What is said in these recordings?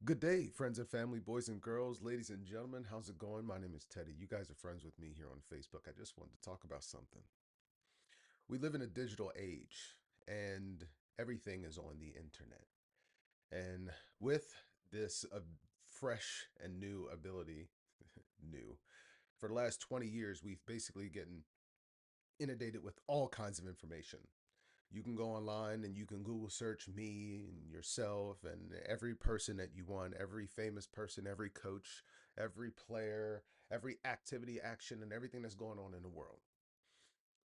Good day, friends and family, boys and girls, ladies and gentlemen. How's it going? My name is Teddy. You guys are friends with me here on Facebook. I just wanted to talk about something. We live in a digital age and everything is on the internet. And with this fresh and new ability, new, for the last 20 years, we've basically gotten inundated with all kinds of information. You can go online and you can Google search me and yourself and every person that you want, every famous person, every coach, every player, every activity, action, and everything that's going on in the world.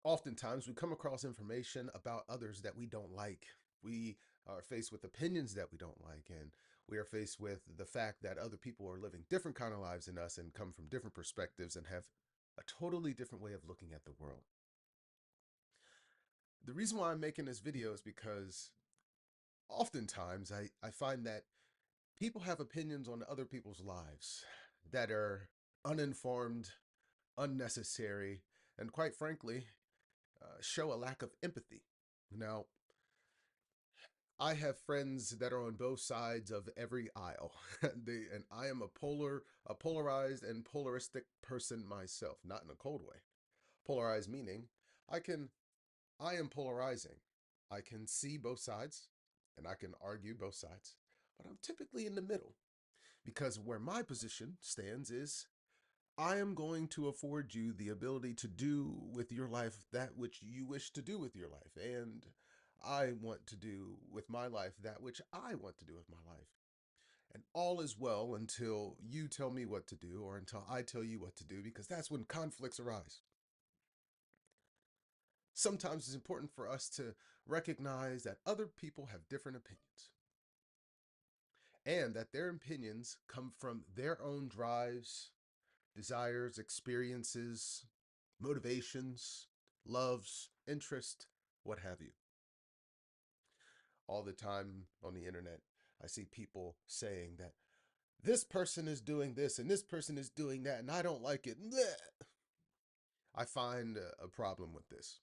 Oftentimes, we come across information about others that we don't like. We are faced with opinions that we don't like, and we are faced with the fact that other people are living different kind of lives than us and come from different perspectives and have a totally different way of looking at the world. The reason why I'm making this video is because oftentimes I find that people have opinions on other people's lives that are uninformed, unnecessary, and quite frankly, show a lack of empathy. Now, I have friends that are on both sides of every aisle. And I am a polarized and polaristic person myself, not in a cold way. Polarized meaning I can I am polarizing. I can see both sides and I can argue both sides, but I'm typically in the middle because where my position stands is I am going to afford you the ability to do with your life that which you wish to do with your life. And I want to do with my life that which I want to do with my life. And all is well until you tell me what to do or until I tell you what to do, because that's when conflicts arise. Sometimes it's important for us to recognize that other people have different opinions and that their opinions come from their own drives, desires, experiences, motivations, loves, interest, what have you. All the time on the internet, I see people saying that this person is doing this and this person is doing that, and I don't like it. Bleh. I find a problem with this.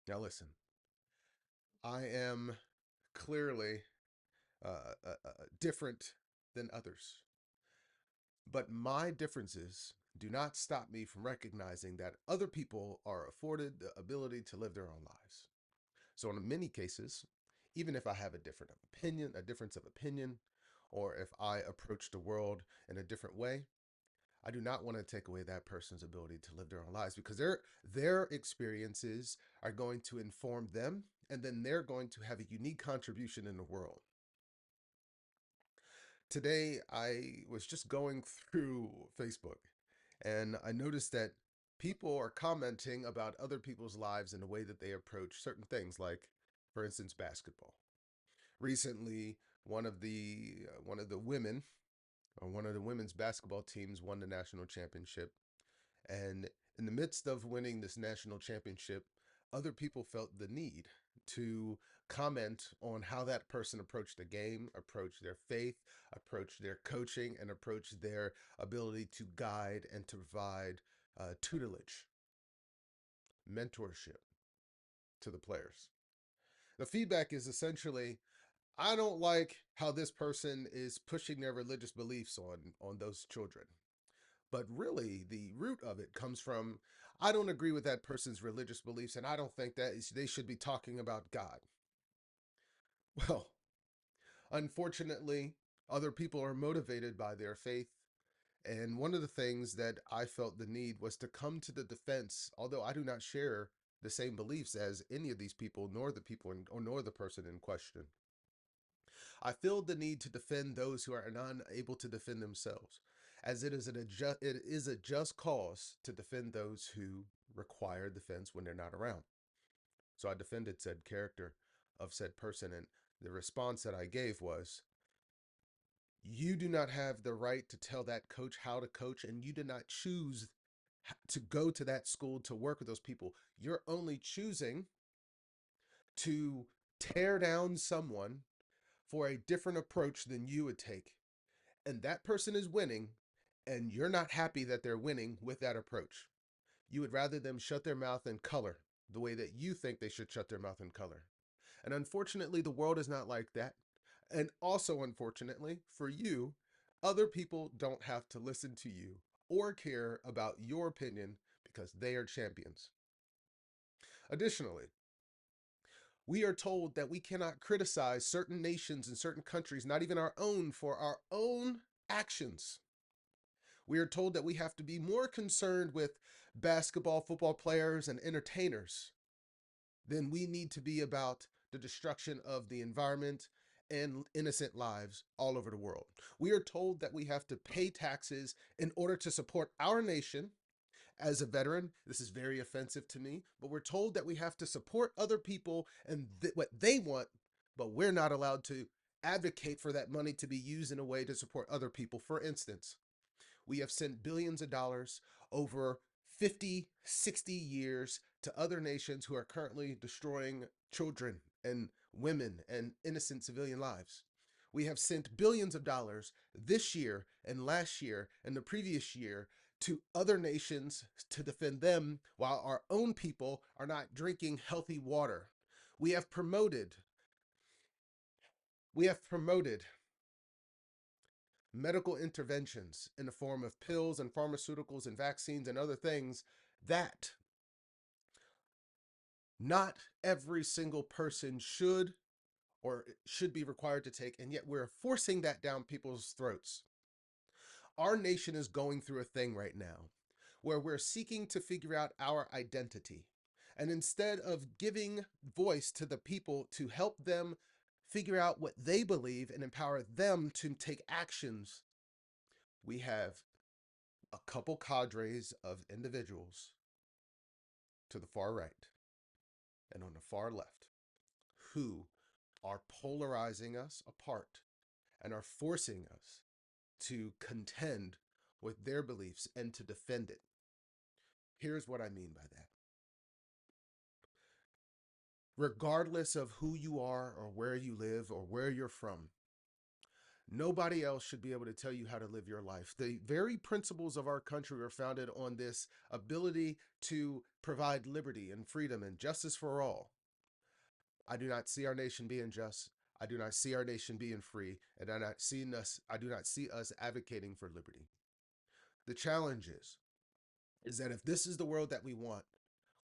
Now, listen, I am clearly different than others. But my differences do not stop me from recognizing that other people are afforded the ability to live their own lives. So, in many cases, even if I have a different opinion, a difference of opinion, or if I approach the world in a different way, I do not want to take away that person's ability to live their own lives because their experiences are going to inform them, and then they're going to have a unique contribution in the world. Today I was just going through Facebook and I noticed that people are commenting about other people's lives and the way that they approach certain things, like, for instance, basketball. Recently, one of the women or one of the women's basketball teams won the national championship, and in the midst of winning this national championship, other people felt the need to comment on how that person approached the game, approached their faith, approached their coaching, and approached their ability to guide and to provide tutelage, mentorship to the players. The feedback is essentially, I don't like how this person is pushing their religious beliefs on those children. But really, the root of it comes from, I don't agree with that person's religious beliefs, and I don't think that they should be talking about God. Well, unfortunately, other people are motivated by their faith. And one of the things that I felt the need was to come to the defense, although I do not share the same beliefs as any of these people, nor the people or nor the person in question. I feel the need to defend those who are unable to defend themselves, as it is a just cause to defend those who require defense when they're not around. So I defended said character of said person, and the response that I gave was, you do not have the right to tell that coach how to coach, and you did not choose to go to that school to work with those people. You're only choosing to tear down someone for a different approach than you would take. And that person is winning, and you're not happy that they're winning with that approach. You would rather them shut their mouth and color the way that you think they should shut their mouth and color. And unfortunately, the world is not like that. And also, unfortunately, for you, other people don't have to listen to you or care about your opinion because they are champions. Additionally, we are told that we cannot criticize certain nations and certain countries, not even our own, for our own actions. We are told that we have to be more concerned with basketball, football players, and entertainers than we need to be about the destruction of the environment and innocent lives all over the world. We are told that we have to pay taxes in order to support our nation. As a veteran, this is very offensive to me, but we're told that we have to support other people and what they want, but we're not allowed to advocate for that money to be used in a way to support other people. For instance, we have sent billions of dollars over 50, 60 years to other nations who are currently destroying children and women and innocent civilian lives. We have sent billions of dollars this year and last year and the previous year to other nations to defend them while our own people are not drinking healthy water. We have promoted we have promoted medical interventions in the form of pills and pharmaceuticals and vaccines and other things that not every single person should be required to take, and yet we're forcing that down people's throats. Our nation is going through a thing right now where we're seeking to figure out our identity. And instead of giving voice to the people to help them figure out what they believe and empower them to take actions, we have a couple cadres of individuals to the far right and on the far left who are polarizing us apart and are forcing us to contend with their beliefs and to defend it. Here's what I mean by that. Regardless of who you are or where you live or where you're from, nobody else should be able to tell you how to live your life. The very principles of our country are founded on this ability to provide liberty and freedom and justice for all. I do not see our nation being just. I do not see our nation being free, and I do not see us advocating for liberty. The challenge is that if this is the world that we want,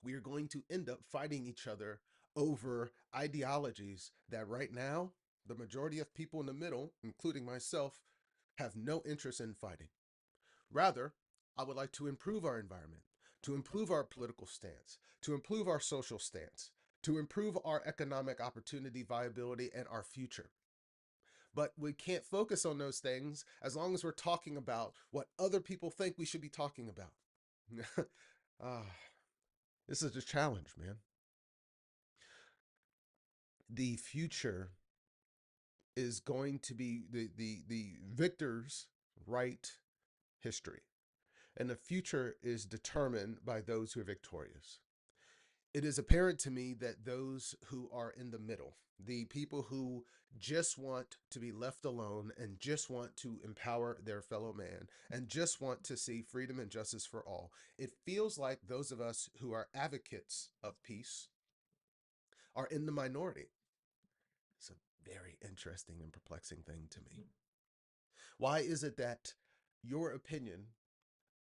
we are going to end up fighting each other over ideologies that right now, the majority of people in the middle, including myself, have no interest in fighting. Rather, I would like to improve our environment, to improve our political stance, to improve our social stance, to improve our economic opportunity, viability, and our future. But we can't focus on those things as long as we're talking about what other people think we should be talking about. Ah, this is a challenge, man. The future is going to be the victors write history, and the future is determined by those who are victorious. It is apparent to me that those who are in the middle, the people who just want to be left alone and just want to empower their fellow man and just want to see freedom and justice for all, it feels like those of us who are advocates of peace are in the minority. It's a very interesting and perplexing thing to me. Why is it that your opinion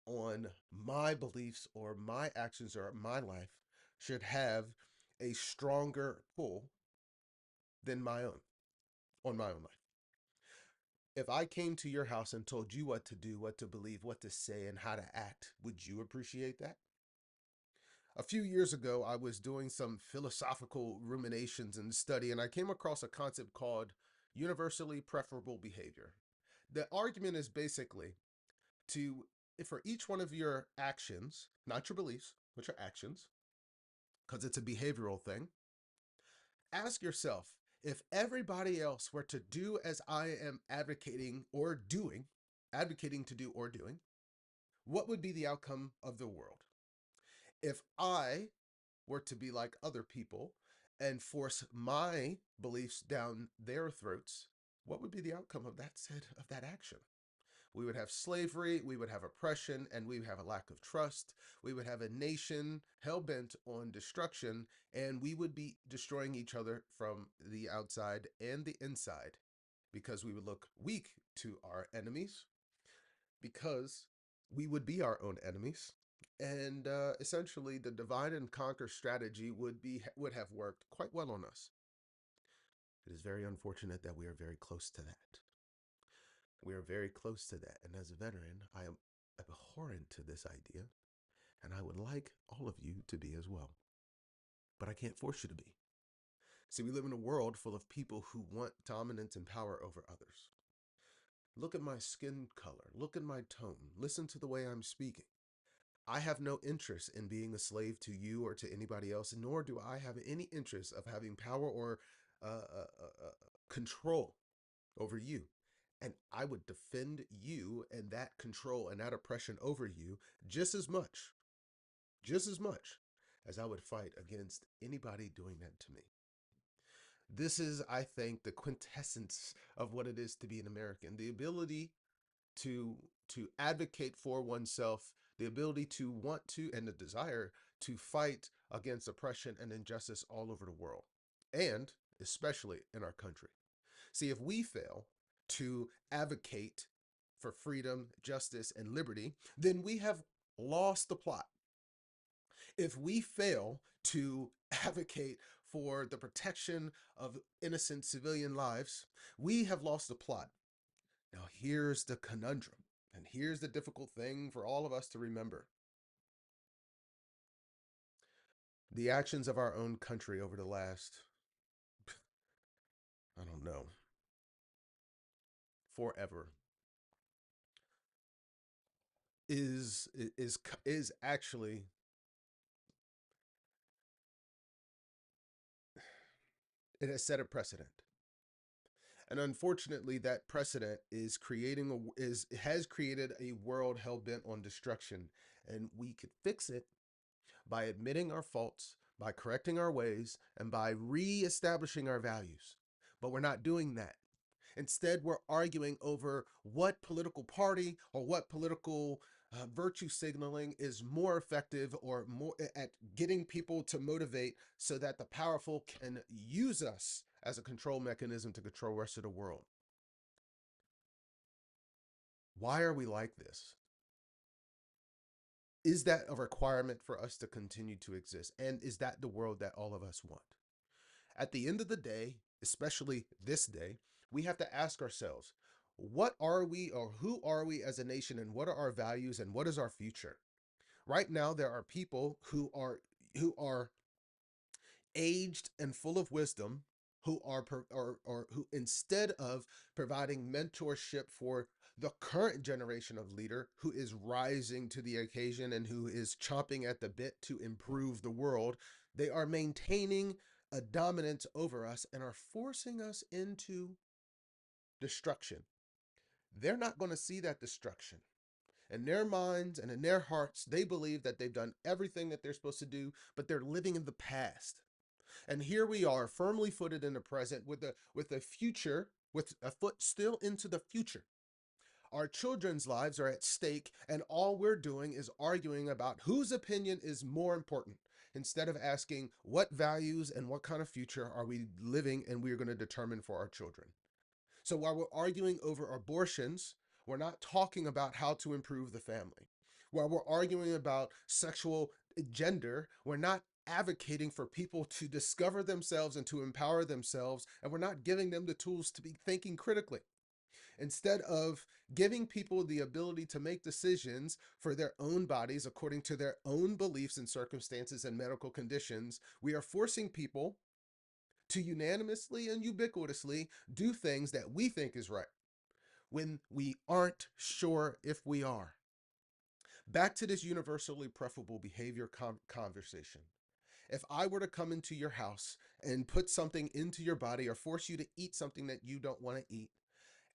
on my beliefs or my actions or my life should have a stronger pull than my own on my own life? If I came to your house and told you what to do, what to believe, what to say, and how to act, would you appreciate that? A few years ago, I was doing some philosophical ruminations and study, and I came across a concept called universally preferable behavior. The argument is basically to, for each one of your actions, not your beliefs, but your actions, because it's a behavioral thing, ask yourself, if everybody else were to do as I am advocating to do or doing, what would be the outcome of the world? If I were to be like other people and force my beliefs down their throats, what would be the outcome of that action? We would have slavery, we would have oppression, and we would have a lack of trust. We would have a nation hell bent on destruction, and we would be destroying each other from the outside and the inside. because we would look weak to our enemies, because we would be our own enemies. And essentially, the divide and conquer strategy would have worked quite well on us. It is very unfortunate that we are very close to that. We are very close to that. And as a veteran, I am abhorrent to this idea, and I would like all of you to be as well. But I can't force you to be. See, we live in a world full of people who want dominance and power over others. Look at my skin color. Look at my tone. Listen to the way I'm speaking. I have no interest in being a slave to you or to anybody else, nor do I have any interest of having power or control over you. And I would defend you and that control and that oppression over you just as much, just as much as I would fight against anybody doing that to me. This is, I think, the quintessence of what it is to be an American. The ability to advocate for oneself, the ability to want to, and the desire to fight against oppression and injustice all over the world, and especially in our country. See, if we fail to advocate for freedom, justice, and liberty, then we have lost the plot. If we fail to advocate for the protection of innocent civilian lives, we have lost the plot. Now, here's the conundrum, and here's the difficult thing for all of us to remember. The actions of our own country over the last, I don't know, forever is actually, it has set a precedent. And unfortunately, that precedent is creating is has created a world hell bent on destruction. And we could fix it by admitting our faults, by correcting our ways, and by reestablishing our values. But we're not doing that. Instead, we're arguing over what political party or what political virtue signaling is more effective or more at getting people to motivate so that the powerful can use us as a control mechanism to control the rest of the world. Why are we like this? Is that a requirement for us to continue to exist? And is that the world that all of us want? At the end of the day, especially this day, we have to ask ourselves, what are we or who are we as a nation, and what are our values and what is our future? Right now there are people who are aged and full of wisdom, who are or who, instead of providing mentorship for the current generation of leader who is rising to the occasion and who is chomping at the bit to improve the world, they are maintaining a dominance over us and are forcing us into destruction. They're not going to see that destruction. In their minds and in their hearts, they believe that they've done everything that they're supposed to do, but they're living in the past. And here we are, firmly footed in the present, with a future, with a foot still into the future. Our children's lives are at stake, and all we're doing is arguing about whose opinion is more important, instead of asking what values and what kind of future are we living and we're going to determine for our children. So while we're arguing over abortions, we're not talking about how to improve the family. While we're arguing about sexual gender, we're not advocating for people to discover themselves and to empower themselves, and we're not giving them the tools to be thinking critically. Instead of giving people the ability to make decisions for their own bodies according to their own beliefs and circumstances and medical conditions, we are forcing people to unanimously and ubiquitously do things that we think is right when we aren't sure if we are. Back to this universally preferable behavior conversation. If I were to come into your house and put something into your body or force you to eat something that you don't want to eat,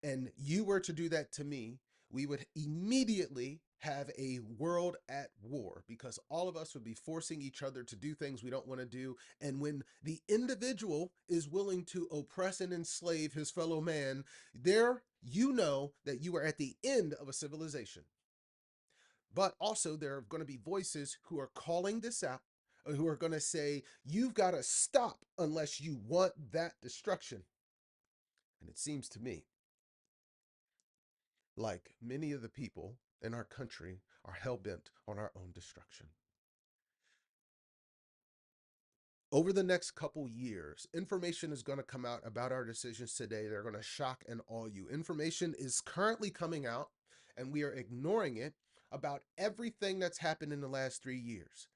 and you were to do that to me, we would immediately have a world at war because all of us would be forcing each other to do things we don't want to do. And when the individual is willing to oppress and enslave his fellow man, there you know that you are at the end of a civilization. But also, there are going to be voices who are calling this out, who are going to say, you've got to stop unless you want that destruction. And it seems to me like many of the people in our country are hell bent on our own destruction. Over the next couple years, information is going to come out about our decisions today. They're going to shock and awe you. Information is currently coming out, and we are ignoring it about everything that's happened in the last 3 years.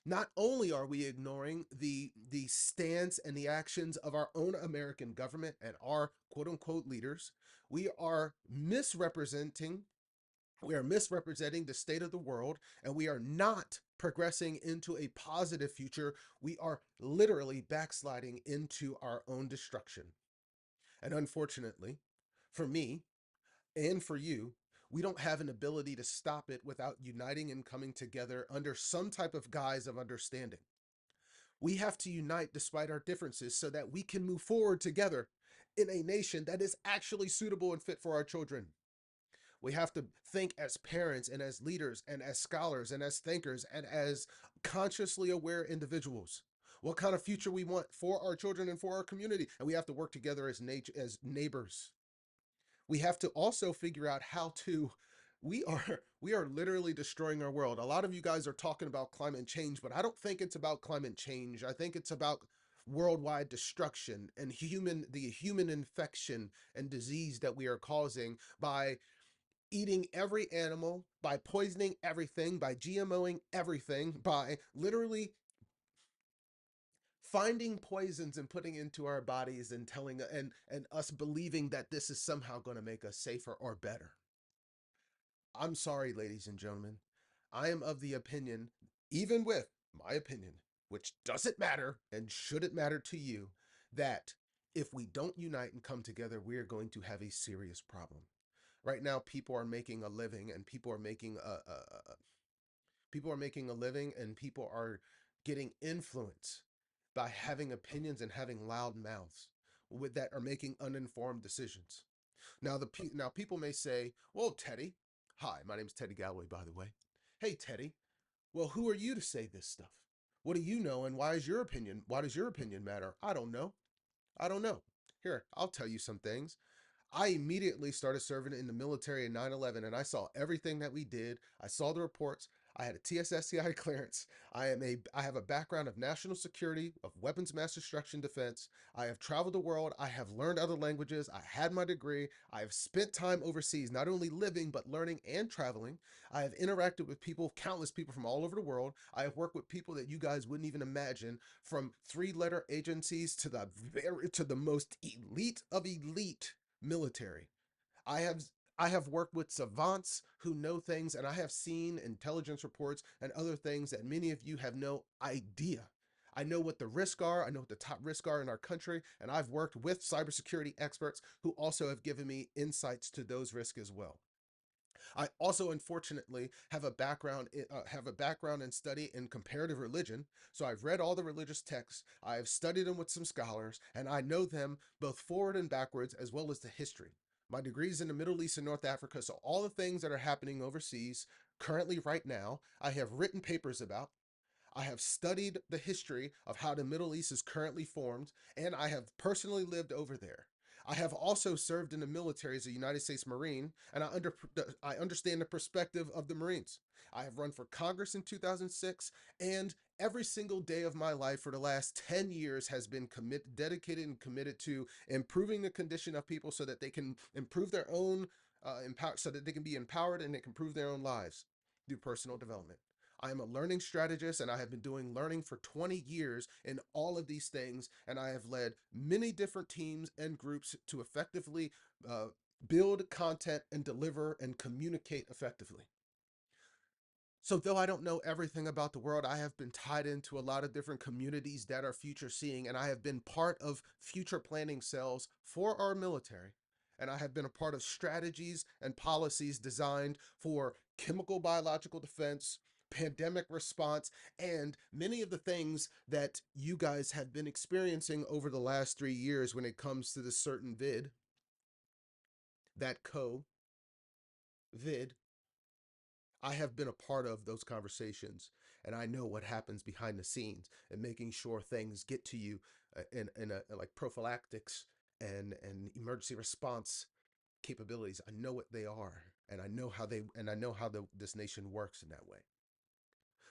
Not only are we ignoring the stance and the actions of our own American government and our quote unquote leaders, we are misrepresenting we are misrepresenting the state of the world, and we are not progressing into a positive future. We are literally backsliding into our own destruction. And unfortunately, for me and for you, we don't have an ability to stop it without uniting and coming together under some type of guise of understanding. We have to unite despite our differences so that we can move forward together in a nation that is actually suitable and fit for our children. We have to think as parents and as leaders and as scholars and as thinkers and as consciously aware individuals. What kind of future we want for our children and for our community. And we have to work together as neighbors. We have to also figure out how to we are literally destroying our world. A lot of you guys are talking about climate change, but I don't think it's about climate change. I think it's about worldwide destruction and human infection and disease that we are causing by eating every animal, by poisoning everything, by GMOing everything, by literally finding poisons and putting into our bodies and telling and us believing that this is somehow going to make us safer or better. I'm sorry, ladies and gentlemen. I am of the opinion, even with my opinion, which doesn't matter and shouldn't matter to you, that if we don't unite and come together, we are going to have a serious problem. Right now, people are making a living, and people are making a living, and people are getting influence by having opinions and having loud mouths with that are making uninformed decisions. Now people may say, "Well, Teddy, hi, my name's Teddy Galloway, by the way. Hey, Teddy, well, who are you to say this stuff? What do you know, and why does your opinion matter? I don't know. I don't know. Here, I'll tell you some things. I immediately started serving in the military in 9/11, and I saw everything that we did. I saw the reports. I had a TSSCI clearance. I have a background of national security, of weapons of mass destruction defense. I have traveled the world. I have learned other languages. I had my degree. I have spent time overseas, not only living, but learning and traveling. I have interacted with people, countless people from all over the world. I have worked with people that you guys wouldn't even imagine, from three-letter agencies to the most elite of elite military. I have I have worked with savants who know things, and I have seen intelligence reports and other things that many of you have no idea. I know what the risks are. I know what the top risks are in our country, and I've worked with cybersecurity experts who also have given me insights to those risks as well. I also, unfortunately, have a background in study in comparative religion. So I've read all the religious texts. I've studied them with some scholars, and I know them both forward and backwards, as well as the history. My degree's in the Middle East and North Africa, so all the things that are happening overseas currently right now, I have written papers about. I have studied the history of how the Middle East is currently formed, and I have personally lived over there. I have also served in the military as a United States Marine, and I understand the perspective of the Marines. I have run for Congress in 2006, and every single day of my life for the last 10 years has been dedicated and committed to improving the condition of people so that they can improve their own so that they can be empowered and they can improve their own lives through personal development. I am a learning strategist, and I have been doing learning for 20 years in all of these things. And I have led many different teams and groups to effectively uh, build content and deliver and communicate effectively. So, though I don't know everything about the world, I have been tied into a lot of different communities that are future seeing, and I have been part of future planning cells for our military. And I have been a part of strategies and policies designed for chemical biological defense, pandemic response, and many of the things that you guys have been experiencing over the last 3 years when it comes to the certain that vid. I have been a part of those conversations, and I know what happens behind the scenes and making sure things get to you like prophylactics and emergency response capabilities. I know what they are, and I know how this nation works in that way.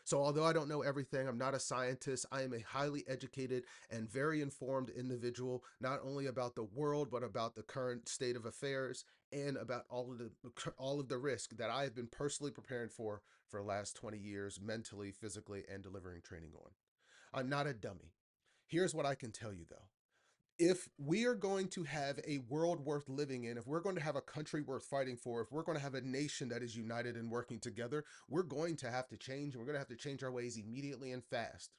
So, although I don't know everything, I'm not a scientist. I am a highly educated and very informed individual, not only about the world, but about the current state of affairs and about all of the risk that I have been personally preparing for the last 20 years, mentally, physically, and delivering training on. I'm not a dummy. Here's what I can tell you though. If we are going to have a world worth living in, if we're going to have a country worth fighting for, if we're going to have a nation that is united and working together, we're going to have to change, and we're going to have to change our ways immediately and fast.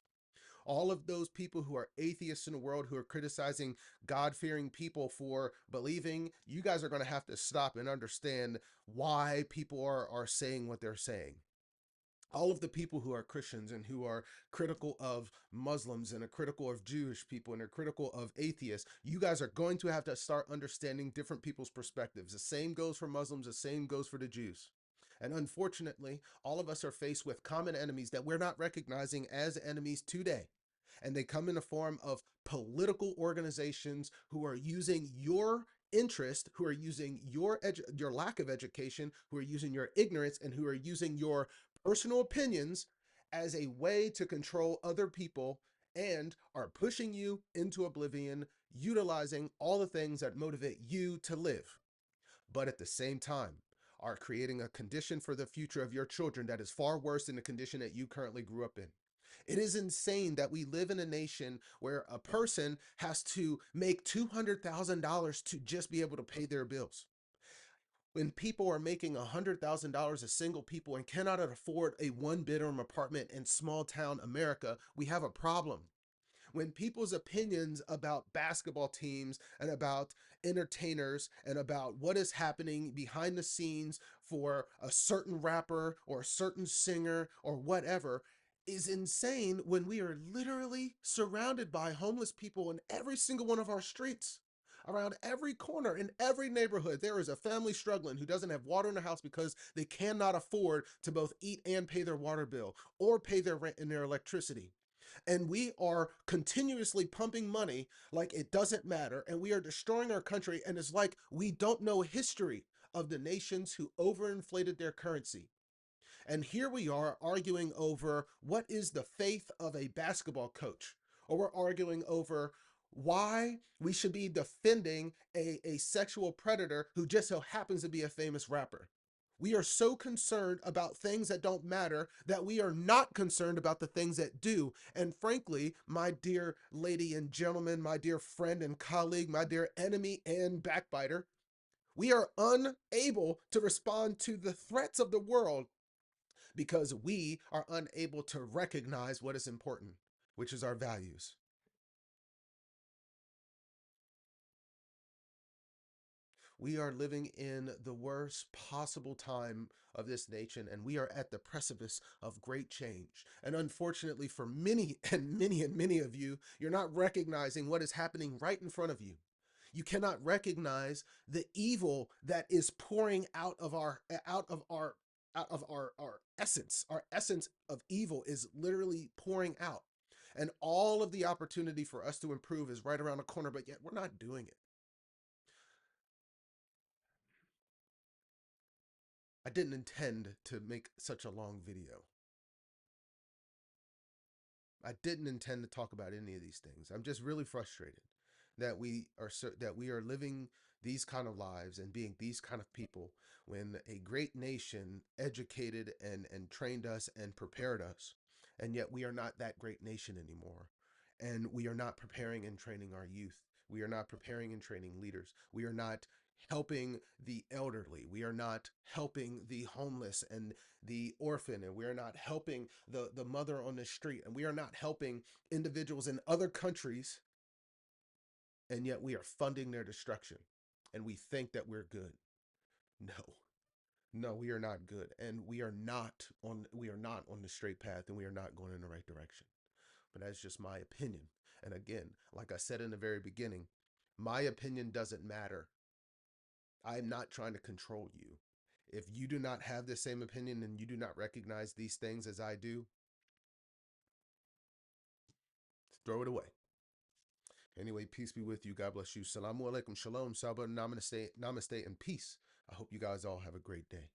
All of those people who are atheists in the world, who are criticizing God fearing people for believing, you guys are going to have to stop and understand why people are saying what they're saying. All of the people who are Christians and who are critical of Muslims and are critical of Jewish people and are critical of atheists, you guys are going to have to start understanding different people's perspectives. The same goes for Muslims, the same goes for the Jews. And unfortunately, all of us are faced with common enemies that we're not recognizing as enemies today. And they come in the form of political organizations who are using your interest, who are using your lack of education, who are using your ignorance, and who are using your personal opinions as a way to control other people and are pushing you into oblivion, utilizing all the things that motivate you to live. But at the same time, are creating a condition for the future of your children that is far worse than the condition that you currently grew up in. It is insane that we live in a nation where a person has to make $200,000 to just be able to pay their bills. When people are making $100,000 as single people and cannot afford a one-bedroom apartment in small town America, we have a problem. When people's opinions about basketball teams and about entertainers and about what is happening behind the scenes for a certain rapper or a certain singer or whatever is insane, when we are literally surrounded by homeless people in every single one of our streets. Around every corner in every neighborhood, there is a family struggling who doesn't have water in their house because they cannot afford to both eat and pay their water bill or pay their rent and their electricity. And we are continuously pumping money like it doesn't matter, and we are destroying our country, and it's like we don't know history of the nations who overinflated their currency. And here we are arguing over what is the faith of a basketball coach, or we're arguing over why we should be defending a sexual predator who just so happens to be a famous rapper. We are so concerned about things that don't matter that we are not concerned about the things that do. And frankly, my dear lady and gentleman, my dear friend and colleague, my dear enemy and backbiter, we are unable to respond to the threats of the world because we are unable to recognize what is important, which is our values. We are living in the worst possible time of this nation, and we are at the precipice of great change. And unfortunately, for many and many and many of you, you're not recognizing what is happening right in front of you. You cannot recognize the evil that is pouring out of our essence. Our essence of evil is literally pouring out. And all of the opportunity for us to improve is right around the corner, but yet we're not doing it. I didn't intend to make such a long video. I didn't intend to talk about any of these things. I'm just really frustrated that we are living these kind of lives and being these kind of people when a great nation educated and trained us and prepared us, and yet we are not that great nation anymore. And we are not preparing and training our youth. We are not preparing and training leaders. We are not helping the elderly. We are not helping the homeless and the orphan, and we are not helping the mother on the street, and we are not helping individuals in other countries, and yet we are funding their destruction. And we think that we're good. No. No, we are not good. And we are not on the straight path, and we are not going in the right direction. But that's just my opinion. And again, like I said in the very beginning, my opinion doesn't matter. I'm not trying to control you. If you do not have the same opinion and you do not recognize these things as I do, throw it away. Anyway, peace be with you. God bless you. Salamu alaikum. Shalom. Sabah. Namaste. Namaste and peace. I hope you guys all have a great day.